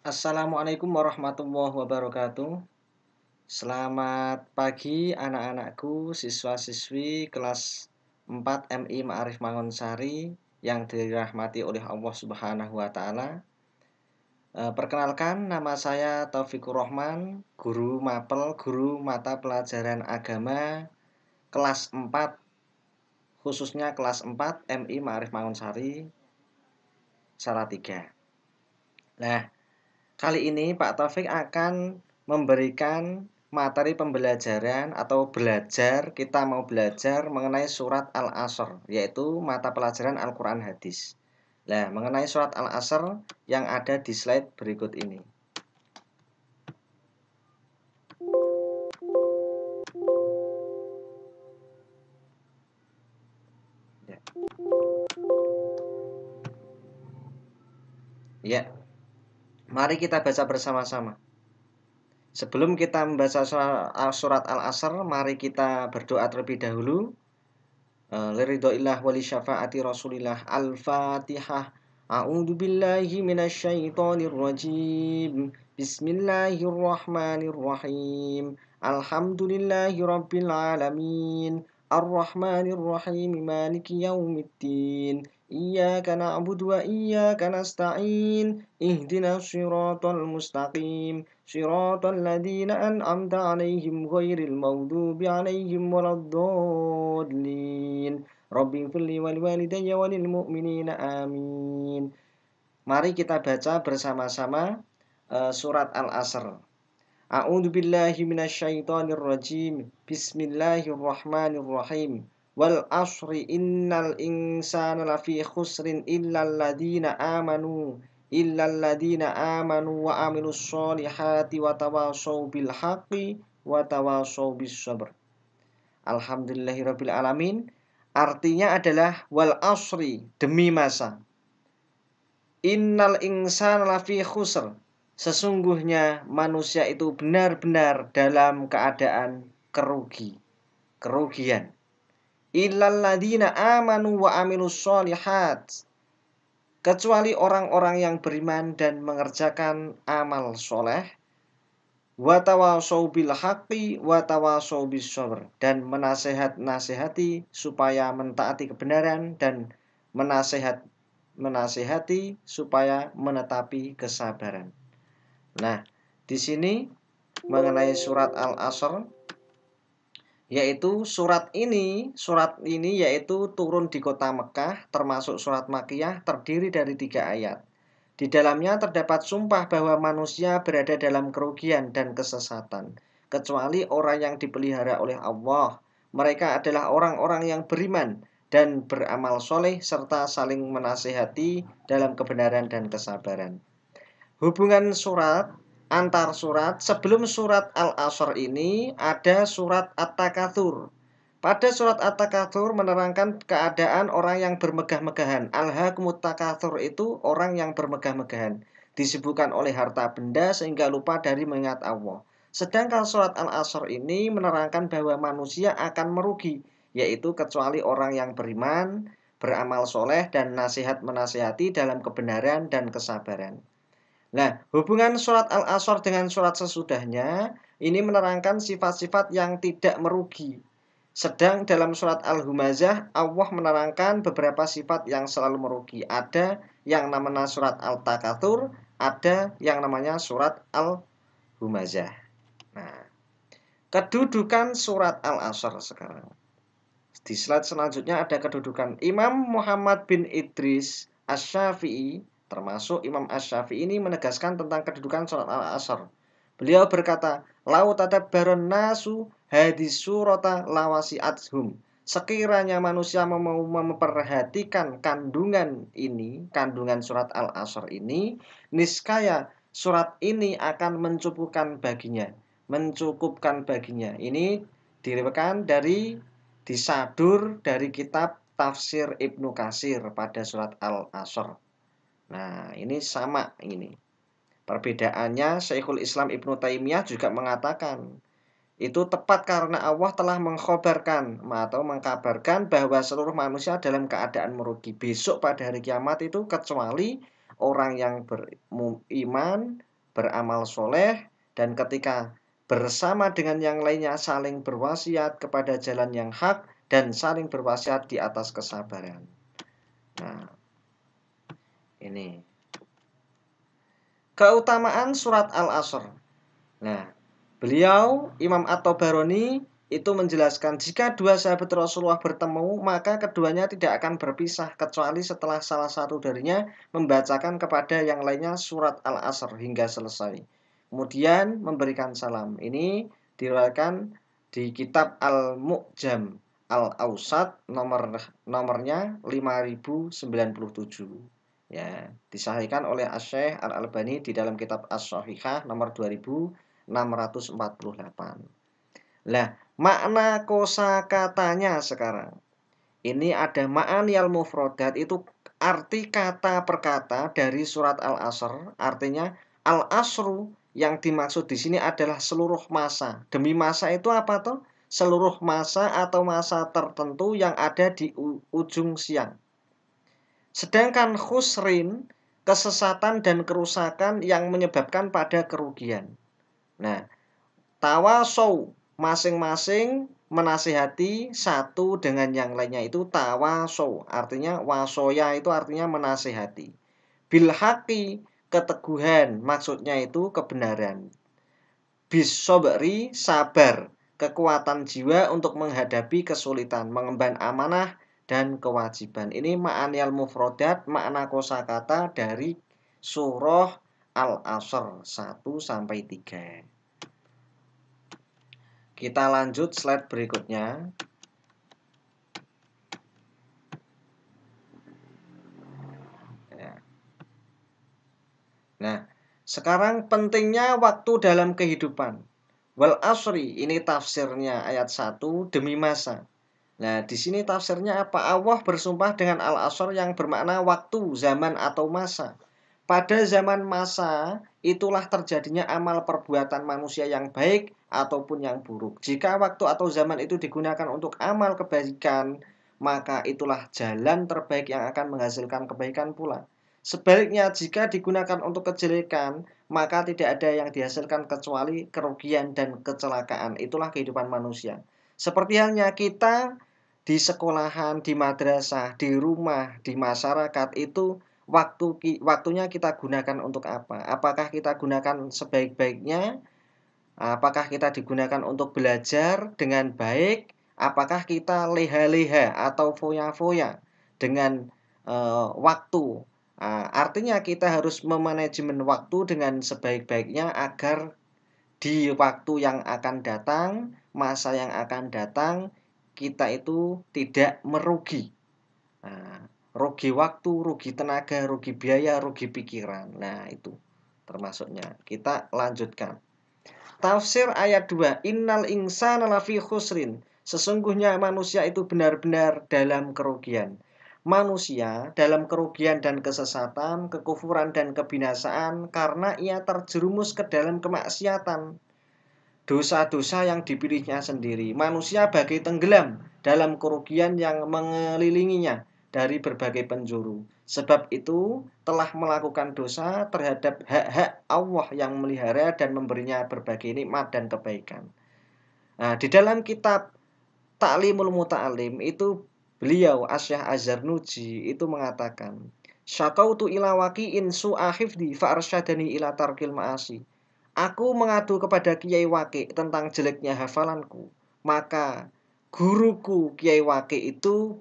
Assalamualaikum warahmatullahi wabarakatuh. Selamat pagi anak-anakku, siswa-siswi kelas 4 MI Ma'arif Mangunsari yang dirahmati oleh Allah Subhanahu wa taala. Perkenalkan, nama saya Taufikur Rahman, guru mapel, guru mata pelajaran agama kelas 4, khususnya kelas 4 MI Ma'arif Mangunsari Salatiga. Nah, kali ini Pak Taufik akan memberikan materi pembelajaran atau kita mau belajar mengenai surat Al-Asr, yaitu mata pelajaran Al-Quran Hadis. Nah, mengenai surat Al-Asr yang ada di slide berikut ini. Ya. Ya, mari kita baca bersama-sama. Sebelum kita membaca surat Al-Asr, mari kita berdoa terlebih dahulu. Liridhoillah wali syafaati Rasulillah. Al-Fatihah. A'udzu billahi minasyaitonir rajim. Bismillahirrahmanirrahim. Alhamdulillahi rabbil alamin. Ar-Rahmanir Rahim. Maliki yaumiddin. Iyyaka na'budu wa iyyaka nasta'in. Ihdinas shiratal mustaqim. Shiratal ladzina an'amta 'alaihim ghairil maghdubi 'alaihim waladdallin. Rabbi firli wal walidayya walil mu'minina amin. Mari kita baca bersama-sama surat Al-Asr. A'udzu billahi minasyaitonir rajim. Bismillahirrahmanirrahim. Wal asri innal insana lafi khusrin illal ladzina amanu wa amilus solihati wa tawashaw bil haqqi wa tawashaw bis sabr. Alhamdulillahirabbil alamin. Artinya adalah wal asri, demi masa. Innal insana lafi khusr. Sesungguhnya manusia itu benar-benar dalam keadaan kerugian. Illal ladzina amanu wa amilus solihat. Kecuali orang-orang yang beriman dan mengerjakan amal soleh. Wa tawashaw bil haqqi wa tawashaw bis sabr, dan menasehati supaya mentaati kebenaran dan menasehati supaya menetapi kesabaran. Nah, di sini mengenai surat Al-Asr, yaitu surat ini yaitu turun di kota Mekah, termasuk surat Makkiyah, terdiri dari 3 ayat. Di dalamnya terdapat sumpah bahwa manusia berada dalam kerugian dan kesesatan, kecuali orang yang dipelihara oleh Allah. Mereka adalah orang-orang yang beriman dan beramal soleh serta saling menasehati dalam kebenaran dan kesabaran. Hubungan antar surat, sebelum surat Al-Asr ini ada surat At-Takatsur. Pada surat At-Takatsur menerangkan keadaan orang yang bermegah-megahan. Alhaakumut takatsur itu orang yang bermegah-megahan, disibukkan oleh harta benda sehingga lupa dari mengingat Allah. Sedangkan surat Al-Asr ini menerangkan bahwa manusia akan merugi, yaitu kecuali orang yang beriman, beramal soleh, dan nasihat menasihati dalam kebenaran dan kesabaran. Nah, hubungan surat Al-Asr dengan surat sesudahnya ini menerangkan sifat-sifat yang tidak merugi. Sedang dalam surat Al-Humazah, Allah menerangkan beberapa sifat yang selalu merugi. Ada yang namanya surat Al-Takatsur, ada yang namanya surat Al-Humazah. Nah, kedudukan surat Al-Asr sekarang. Di slide selanjutnya ada kedudukan Imam Muhammad bin Idris Asy-Syafi'i, termasuk Imam Asy-Syafi'i ini menegaskan tentang kedudukan surat Al-Asr. Beliau berkata, "Lau tadabbarun nasu hadis surata lawasi'athum." Sekiranya manusia mau memperhatikan kandungan surat Al-Asr ini, niscaya surat ini akan mencukupkan baginya. Ini diriwayatkan disadur dari kitab Tafsir Ibnu Katsir pada surat Al-Asr. Nah, ini sama ini. Perbedaannya, Syekhul Islam Ibnu Taimiyah juga mengatakan, itu tepat karena Allah telah mengkhabarkan bahwa seluruh manusia dalam keadaan merugi besok pada hari kiamat itu kecuali orang yang beriman, beramal soleh, dan ketika bersama dengan yang lainnya saling berwasiat kepada jalan yang hak dan saling berwasiat di atas kesabaran. Nah, ini keutamaan surat Al-Asr. Nah, beliau Imam At-Tabarani itu menjelaskan jika dua sahabat Rasulullah bertemu, maka keduanya tidak akan berpisah kecuali setelah salah satu darinya membacakan kepada yang lainnya surat Al-Asr hingga selesai. Kemudian memberikan salam. Ini diriwayatkan di kitab Al-Mu'jam Al-Awsat nomornya 5097. Ya, disahihkan oleh Asy-Syaikh Al-Albani di dalam kitab As-Shahihah nomor 2648. Lah, makna kosakatanya sekarang. Ini ada ma'aniyal mufrodat, itu arti kata per kata dari surat Al-Asr. Artinya Al-Asru yang dimaksud di sini adalah seluruh masa. Demi masa itu apa toh? Seluruh masa atau masa tertentu yang ada di ujung siang. Sedangkan khusrin, kesesatan dan kerusakan yang menyebabkan pada kerugian. Nah, tawasau, masing-masing menasihati satu dengan yang lainnya, itu tawasau. Artinya wasoya itu artinya menasihati. Bilhaqi, keteguhan, maksudnya itu kebenaran. Bisobri, sabar, kekuatan jiwa untuk menghadapi kesulitan, mengemban amanah dan kewajiban. Ini ma'aniyal mufrodat, makna kosakata dari surah Al-Asr 1-3. Kita lanjut slide berikutnya. Nah, sekarang pentingnya waktu dalam kehidupan. Wal asri, ini tafsirnya ayat 1, demi masa. Nah, di sini tafsirnya apa? Allah bersumpah dengan al-asr yang bermakna waktu, zaman atau masa. Pada zaman masa, itulah terjadinya amal perbuatan manusia yang baik ataupun yang buruk. Jika waktu atau zaman itu digunakan untuk amal kebaikan, maka itulah jalan terbaik yang akan menghasilkan kebaikan pula. Sebaliknya, jika digunakan untuk kejelekan, maka tidak ada yang dihasilkan kecuali kerugian dan kecelakaan. Itulah kehidupan manusia. Seperti halnya kita di sekolahan, di madrasah, di rumah, di masyarakat, itu waktunya kita gunakan untuk apa? Apakah kita gunakan sebaik-baiknya? Apakah kita digunakan untuk belajar dengan baik? Apakah kita leha-leha atau foya-foya dengan waktu? Artinya kita harus memanajemen waktu dengan sebaik-baiknya agar di waktu yang akan datang, masa yang akan datang, kita itu tidak merugi. Rugi waktu, rugi tenaga, rugi biaya, rugi pikiran. Nah, itu termasuknya. Kita lanjutkan. Tafsir ayat 2. Innal insana lafi khusrin. Sesungguhnya manusia itu benar-benar dalam kerugian. Manusia dalam kerugian dan kesesatan, kekufuran dan kebinasaan karena ia terjerumus ke dalam kemaksiatan. Dosa-dosa yang dipilihnya sendiri. Manusia bagai tenggelam dalam kerugian yang mengelilinginya dari berbagai penjuru. Sebab itu telah melakukan dosa terhadap hak-hak Allah yang melihara dan memberinya berbagai nikmat dan kebaikan. Nah, di dalam kitab Ta'limul Muta'alim itu beliau Asy-Syaikh Az-Zarnuji itu mengatakan, syakautu ila waqi'in su'a hifdi fa arsyadani ila tarkil ma'asi. Aku mengadu kepada Kiai Waqi tentang jeleknya hafalanku. Maka guruku Kiai Waqi itu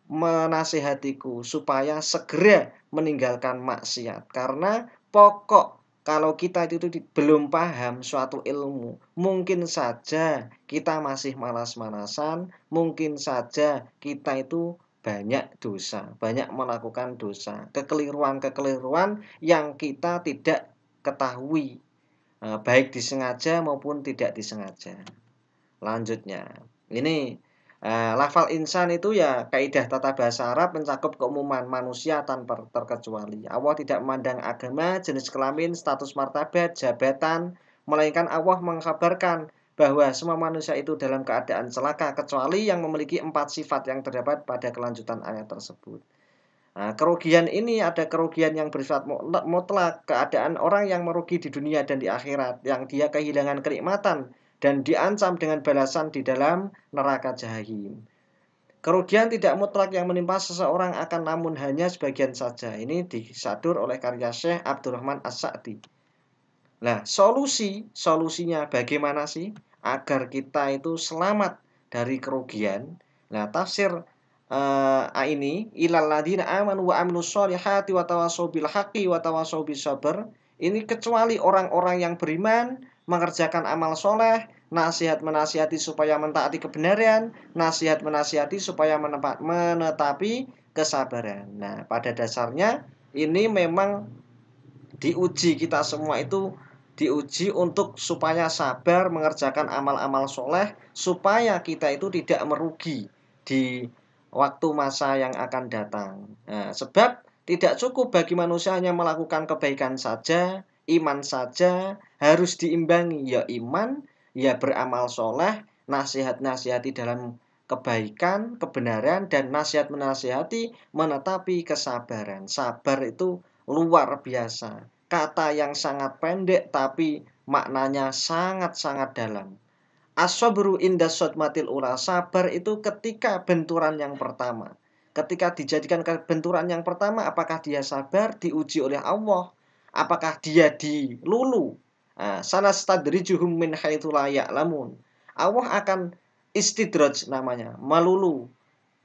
menasihatiku supaya segera meninggalkan maksiat. Karena pokok kalau kita itu belum paham suatu ilmu, mungkin saja kita masih malas-malasan, mungkin saja kita itu banyak dosa, banyak melakukan dosa, kekeliruan-kekeliruan yang kita tidak ketahui, baik disengaja maupun tidak disengaja. Lanjutnya, ini lafal insan itu ya kaidah tata bahasa Arab mencakup keumuman manusia tanpa terkecuali. Allah tidak memandang agama, jenis kelamin, status martabat, jabatan, melainkan Allah mengkabarkan bahwa semua manusia itu dalam keadaan celaka kecuali yang memiliki 4 sifat yang terdapat pada kelanjutan ayat tersebut. Nah, kerugian ini ada kerugian yang bersifat mutlak, keadaan orang yang merugi di dunia dan di akhirat, yang dia kehilangan kenikmatan dan diancam dengan balasan di dalam neraka jahim. Kerugian tidak mutlak yang menimpa seseorang akan namun hanya sebagian saja. Ini disadur oleh karya Syekh Abdurrahman As-Sa'di. Nah, solusinya bagaimana sih agar kita itu selamat dari kerugian? Nah, tafsir ini ilal ladina amanu wa amilus solihati wa tawassaw bil haqqi wa tawassaw bis sabr. Ini kecuali orang-orang yang beriman mengerjakan amal soleh, nasihat menasihati supaya mentaati kebenaran, nasihat menasihati supaya menetapi kesabaran. Nah, pada dasarnya ini memang diuji, kita semua itu diuji untuk supaya sabar mengerjakan amal-amal soleh, supaya kita itu tidak merugi di waktu masa yang akan datang. Nah, sebab tidak cukup bagi manusia hanya melakukan kebaikan saja, iman saja, harus diimbangi ya iman, ya beramal soleh, nasihat-nasihati dalam kebaikan, kebenaran, dan nasihat menasihati menetapi kesabaran. Sabar itu luar biasa. Kata yang sangat pendek tapi maknanya sangat-sangat dalam. As-sabru inda sodmatil ula. Sabar itu ketika benturan yang pertama. Ketika dijadikan benturan yang pertama, apakah dia sabar, diuji oleh Allah? Apakah dia dilulu? Sanastadrijuhum min haitsu la ya'lamun. Allah akan istidraj namanya, melulu.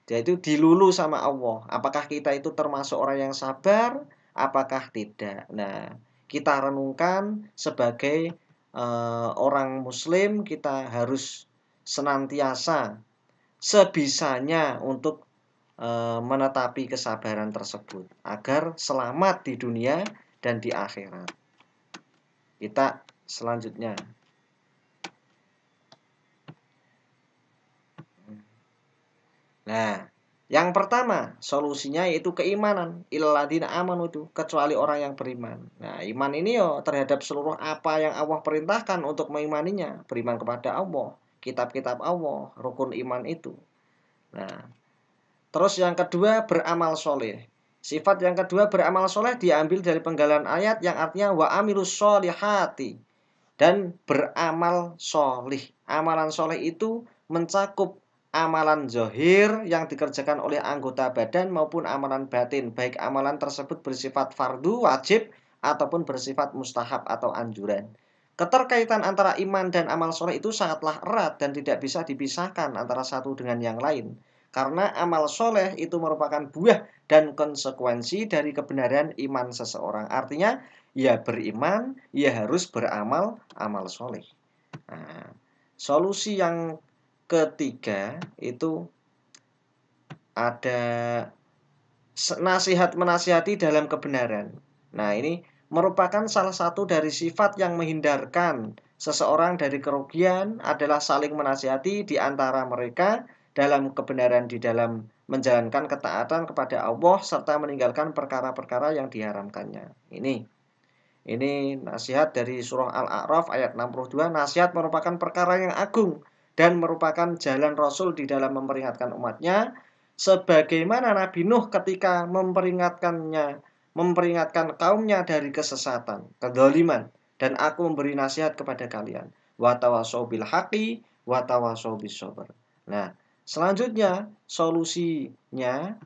Yaitu dilulu sama Allah. Apakah kita itu termasuk orang yang sabar? Apakah tidak? Nah, kita renungkan sebagai orang Muslim, kita harus senantiasa sebisanya untuk menetapi kesabaran tersebut agar selamat di dunia dan di akhirat. Kita selanjutnya. Nah, yang pertama solusinya yaitu keimanan. Illalladzina amanu itu kecuali orang yang beriman. Nah, iman ini terhadap seluruh apa yang Allah perintahkan untuk mengimaninya, beriman kepada Allah, kitab-kitab Allah, rukun iman itu. Nah, terus yang kedua beramal soleh. Sifat yang kedua beramal soleh diambil dari penggalan ayat yang artinya wa amilus solihati, dan beramal solih. Amalan soleh itu mencakup amalan zohir yang dikerjakan oleh anggota badan maupun amalan batin, baik amalan tersebut bersifat fardu, wajib, ataupun bersifat mustahab atau anjuran. Keterkaitan antara iman dan amal soleh itu sangatlah erat dan tidak bisa dipisahkan antara satu dengan yang lain. Karena amal soleh itu merupakan buah dan konsekuensi dari kebenaran iman seseorang. Artinya, ya beriman, ya harus beramal amal soleh. Nah, solusi yang ketiga itu ada nasihat menasihati dalam kebenaran. Nah, ini merupakan salah satu dari sifat yang menghindarkan seseorang dari kerugian adalah saling menasihati di antara mereka dalam kebenaran, di dalam menjalankan ketaatan kepada Allah serta meninggalkan perkara-perkara yang diharamkannya. Ini nasihat dari surah Al-A'raf ayat 62. Nasihat merupakan perkara yang agung dan merupakan jalan Rasul di dalam memperingatkan umatnya, sebagaimana Nabi Nuh ketika memperingatkan kaumnya dari kesesatan, kedzaliman, dan aku memberi nasihat kepada kalian. Wa tawassaw bil haqqi wa tawassaw bis sabr. Nah, selanjutnya solusinya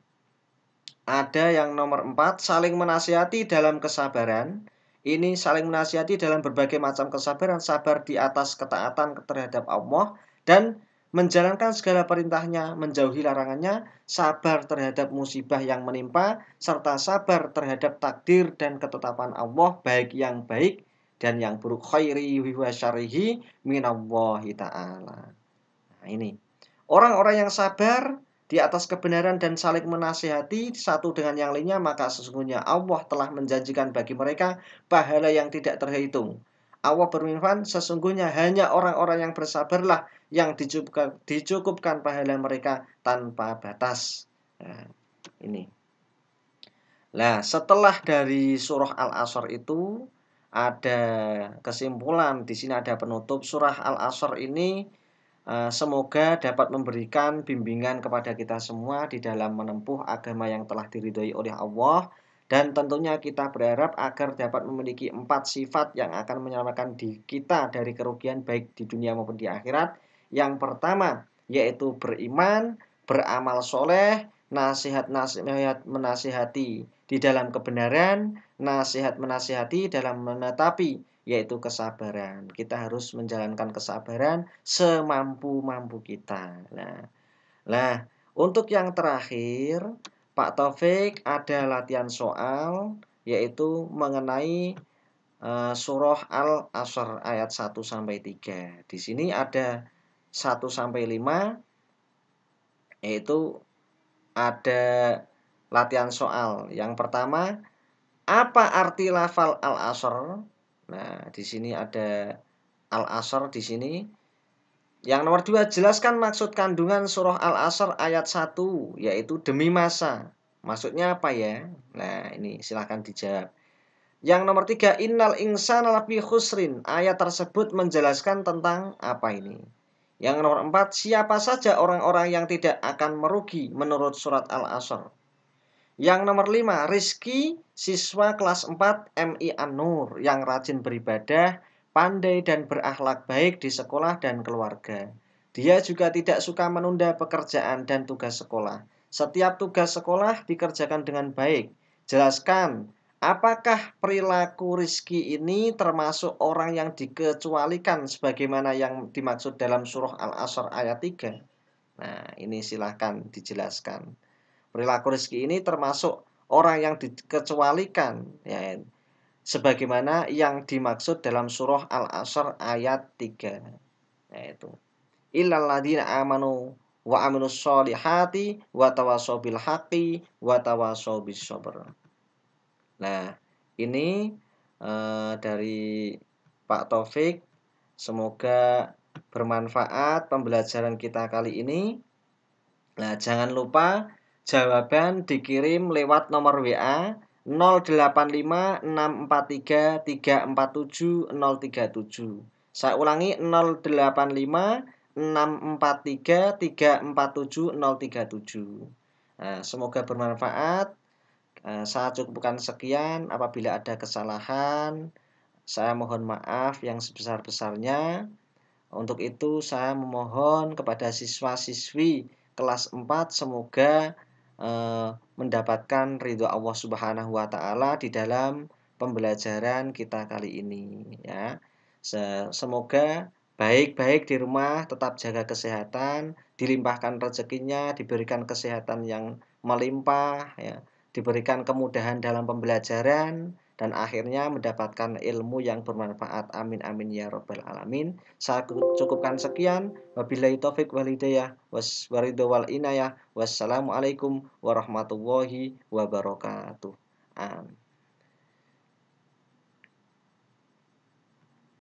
ada yang nomor 4, saling menasihati dalam kesabaran. Ini saling menasihati dalam berbagai macam kesabaran, sabar di atas ketaatan terhadap Allah dan menjalankan segala perintahnya, menjauhi larangannya, sabar terhadap musibah yang menimpa, serta sabar terhadap takdir dan ketetapan Allah, baik yang baik dan yang buruk, khairi wa syarrihi minallahi ta'ala. Nah, ini orang-orang yang sabar di atas kebenaran dan saling menasihati satu dengan yang lainnya, maka sesungguhnya Allah telah menjanjikan bagi mereka pahala yang tidak terhitung. Allah berfirman, sesungguhnya hanya orang-orang yang bersabarlah yang dicukupkan pahala mereka tanpa batas. Nah, ini. Nah, setelah dari surah Al-Asr itu ada kesimpulan, di sini ada penutup. Surah Al-Asr ini semoga dapat memberikan bimbingan kepada kita semua di dalam menempuh agama yang telah diridhoi oleh Allah. Dan tentunya kita berharap agar dapat memiliki 4 sifat yang akan menyelamatkan kita dari kerugian baik di dunia maupun di akhirat. Yang pertama yaitu beriman, beramal soleh, nasihat menasihati di dalam kebenaran, nasihat menasihati dalam menetapi, yaitu kesabaran. Kita harus menjalankan kesabaran semampu-mampu kita. Nah, untuk yang terakhir, Pak Taufik ada latihan soal, yaitu mengenai surah Al-Asr ayat 1 sampai 3. Di sini ada 1 sampai 5, yaitu ada latihan soal. Yang pertama, apa arti lafal Al-Asr? Nah, di sini ada Al-Asr di sini. Yang nomor 2, jelaskan maksud kandungan surah Al-Asr ayat 1, yaitu demi masa. Maksudnya apa ya? Nah, ini silahkan dijawab. Yang nomor 3, innal insana lafi khusrin. Ayat tersebut menjelaskan tentang apa ini? Yang nomor 4, siapa saja orang-orang yang tidak akan merugi menurut surat Al-Asr? Yang nomor 5, Rizky, siswa kelas 4 MI An-Nur yang rajin beribadah, pandai dan berakhlak baik di sekolah dan keluarga. Dia juga tidak suka menunda pekerjaan dan tugas sekolah. Setiap tugas sekolah dikerjakan dengan baik. Jelaskan, apakah perilaku Rizky ini termasuk orang yang dikecualikan sebagaimana yang dimaksud dalam surah Al-Asr ayat 3? Nah, ini silahkan dijelaskan. Perilaku Rizky ini termasuk orang yang dikecualikan, ya, sebagaimana yang dimaksud dalam surah Al-Asr ayat 3, yaitu illal ladzina amanu wa amilus solihati wa tawassaw bil haqqi wa tawassaw bis sabr. Nah, ini dari Pak Taufik. Semoga bermanfaat pembelajaran kita kali ini. Nah, jangan lupa jawaban dikirim lewat nomor WA 085643347037. Saya ulangi 085643347037. Nah, semoga bermanfaat. Saya cukupkan sekian. Apabila ada kesalahan, saya mohon maaf yang sebesar-besarnya. Untuk itu saya memohon kepada siswa-siswi kelas 4 semoga mendapatkan ridho Allah Subhanahu wa taala di dalam pembelajaran kita kali ini, ya. Semoga baik-baik di rumah, tetap jaga kesehatan, dilimpahkan rezekinya, diberikan kesehatan yang melimpah, ya, diberikan kemudahan dalam pembelajaran, dan akhirnya mendapatkan ilmu yang bermanfaat. Amin amin ya rabbal alamin. Saya cukupkan sekian. Wabillahi taufik wal hidayah waridho wal inayah. Wassalamualaikum warahmatullahi wabarakatuh. Amin.